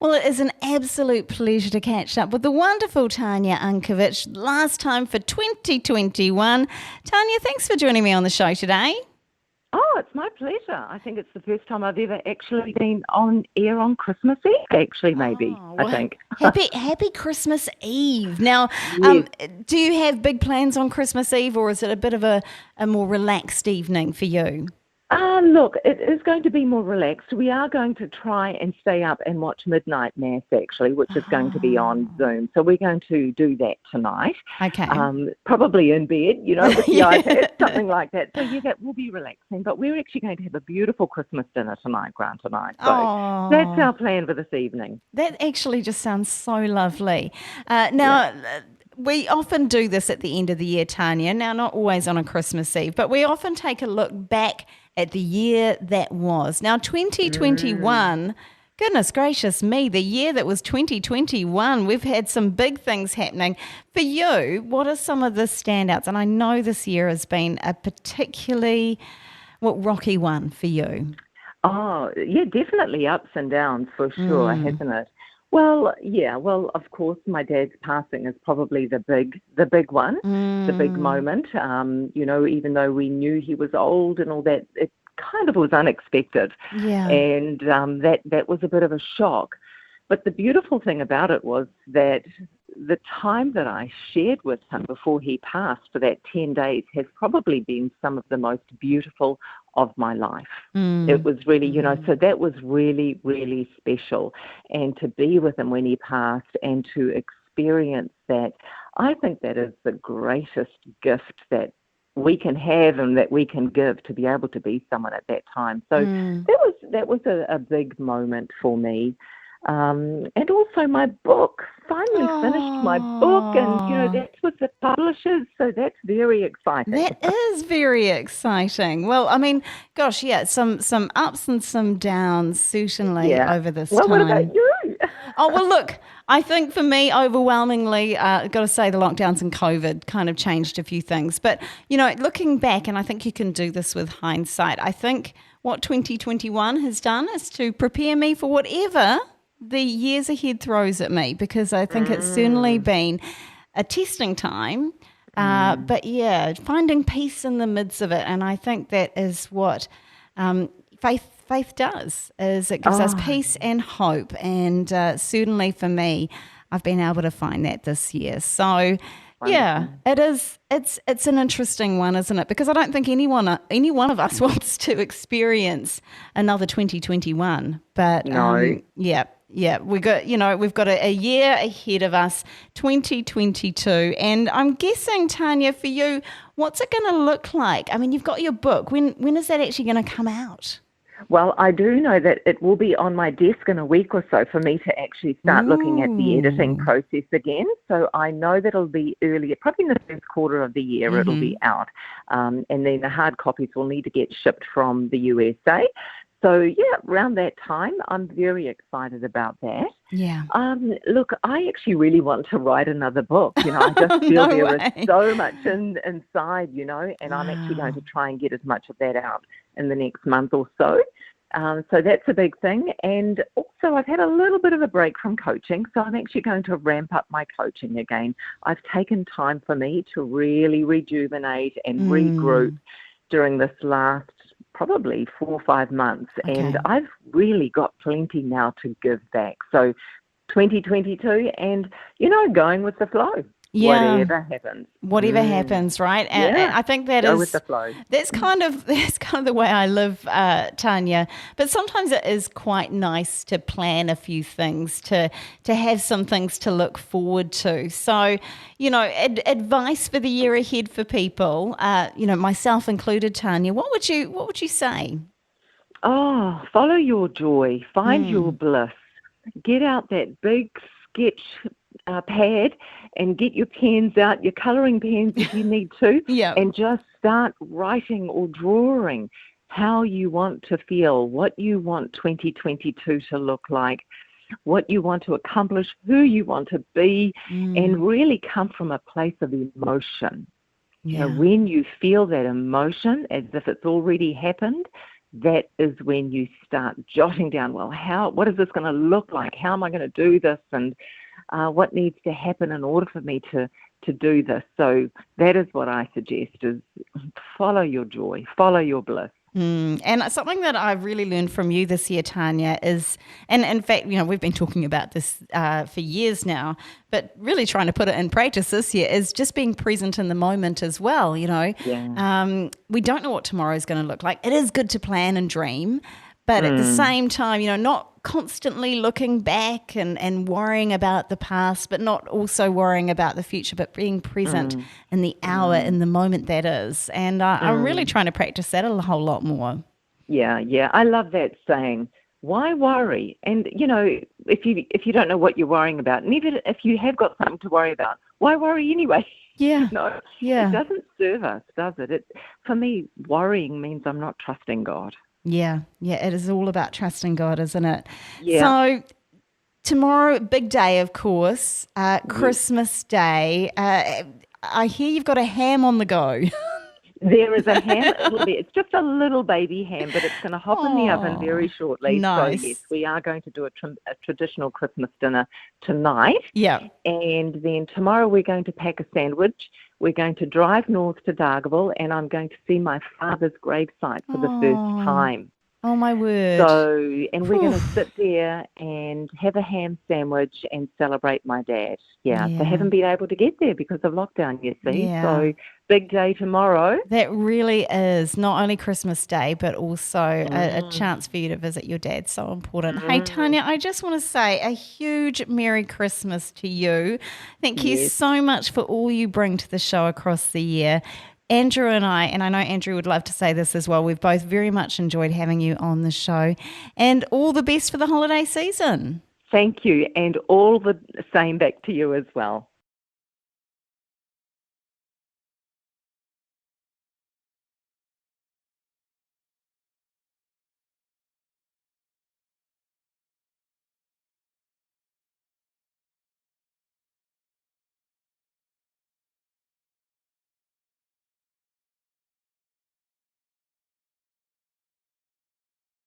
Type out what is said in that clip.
Well, it is an absolute pleasure to catch up with the wonderful Tanya Unkovic, last time for 2021. Tanya, thanks for joining me on the show today. Oh, it's my pleasure. I think it's the first time I've ever actually been on air on Christmas Eve, actually, maybe, Oh, I well, think. happy Christmas Eve. Now, Yes. do you have big plans on Christmas Eve, or is it a bit of a more relaxed evening for you? Look, it is going to be more relaxed. We are going to try and stay up and watch Midnight Mass, actually, which is going to be on Zoom. So we're going to do that tonight. Okay. Probably in bed, with the Yeah. iPad, something like that. So, yeah, that will be relaxing. But we're actually going to have a beautiful Christmas dinner tonight, Grant and I. So that's Oh, our plan for this evening. that actually just sounds so lovely. Now, we often do this at the end of the year, Tanya. Now, not always on a Christmas Eve, but we often take a look back at the year that was. Now, 2021, goodness gracious me, the year that was 2021, we've had some big things happening. For you, what are some of the standouts? And I know this year has been a particularly, rocky one for you. Oh, yeah, definitely ups and downs for sure, hasn't it? Well, yeah, of course, my dad's passing is probably the big one, the big moment. Even though we knew he was old and all that, it kind of was unexpected. Yeah. And that was a bit of a shock. But the beautiful thing about it was that the time that I shared with him before he passed for that 10 days has probably been some of the most beautiful of my life. It was really, so that was really, really special. And to be with him when he passed and to experience that, I think that is the greatest gift that we can have and that we can give, to be able to be someone at that time. So that was a big moment for me. And also my book. Finally finished my book, and that's with the publishers, so that's very exciting. That is very exciting. Well, I mean, gosh, yeah, some ups and some downs certainly over this well, time. What about you? Oh, well, look, I think for me, overwhelmingly, got to say the lockdowns and COVID kind of changed a few things. But, looking back, and I think you can do this with hindsight, I think what 2021 has done is to prepare me for whatever the years ahead throws at me, because I think it's certainly been a testing time. But yeah, finding peace in the midst of it. And I think that is what faith does, is it gives us peace and hope. And certainly for me, I've been able to find that this year. So yeah, it's an interesting one, isn't it? Because I don't think any one of us wants to experience another 2021. But No. we've got a year ahead of us, 2022. And I'm guessing, Tanya, for you, what's it going to look like? I mean, you've got your book. When is that actually going to come out? Well, I do know that it will be on my desk in a week or so for me to actually start looking at the editing process again. So I know that it'll be earlier, probably in the first quarter of the year it'll be out. And then the hard copies will need to get shipped from the USA. So, yeah, around that time, I'm very excited about that. Yeah. Look, I actually really want to write another book. I just feel is so much inside, and I'm actually going to try and get as much of that out in the next month or so. So that's a big thing. And also I've had a little bit of a break from coaching, so I'm actually going to ramp up my coaching again. I've taken time for me to really rejuvenate and regroup during this last probably 4 or 5 months. Okay. And I've really got plenty now to give back. So 2022 and, going with the flow. Yeah. Whatever happens. Happens, right? And I think that Go is with the flow. That's kind of the way I live, Tanya. But sometimes it is quite nice to plan a few things, to have some things to look forward to. So, advice for the year ahead for people, myself included, Tanya. What would you say? Oh, follow your joy, find your bliss. Get out that big sketch pad and get your pens out, your colouring pens if you need to, and just start writing or drawing how you want to feel, what you want 2022 to look like, what you want to accomplish, who you want to be, and really come from a place of emotion. When you feel that emotion as if it's already happened, that is when you start jotting down, well, what is this going to look like? How am I going to do this? And what needs to happen in order for me to do this? So that is what I suggest, is follow your joy, follow your bliss. And something that I've really learned from you this year, Tanya, is, and in fact, we've been talking about this for years now, but really trying to put it in practice this year, is just being present in the moment as well. Yeah. We don't know what tomorrow is going to look like. It is good to plan and dream, but at the same time, not constantly looking back and worrying about the past, but not also worrying about the future, but being present in the hour, in the moment that is. And I'm really trying to practice that a whole lot more. Yeah. I love that saying. Why worry? And, if you don't know what you're worrying about, and even if you have got something to worry about, why worry anyway? Yeah. It doesn't serve us, does it? For me, worrying means I'm not trusting God. Yeah, it is all about trusting God, isn't it? Yeah. So tomorrow, big day, of course, Christmas Day. I hear you've got a ham on the go. There is a ham. It's just a little baby ham, but it's going to hop in the oven very shortly. Nice. So yes, we are going to do a traditional Christmas dinner tonight. Yeah. And then tomorrow we're going to pack a sandwich. We're going to drive north to Dargaville, and I'm going to see my father's gravesite for the first time. Oh, my word. So, and we're going to sit there and have a ham sandwich and celebrate my dad. Yeah. So haven't been able to get there because of lockdown, you see. Yeah. So big day tomorrow. That really is not only Christmas Day, but also a chance for you to visit your dad. So important. Hey, Tanya, I just want to say a huge Merry Christmas to you. Thank you so much for all you bring to the show across the year. Andrew and I know Andrew would love to say this as well, we've both very much enjoyed having you on the show, and all the best for the holiday season. Thank you, and all the same back to you as well.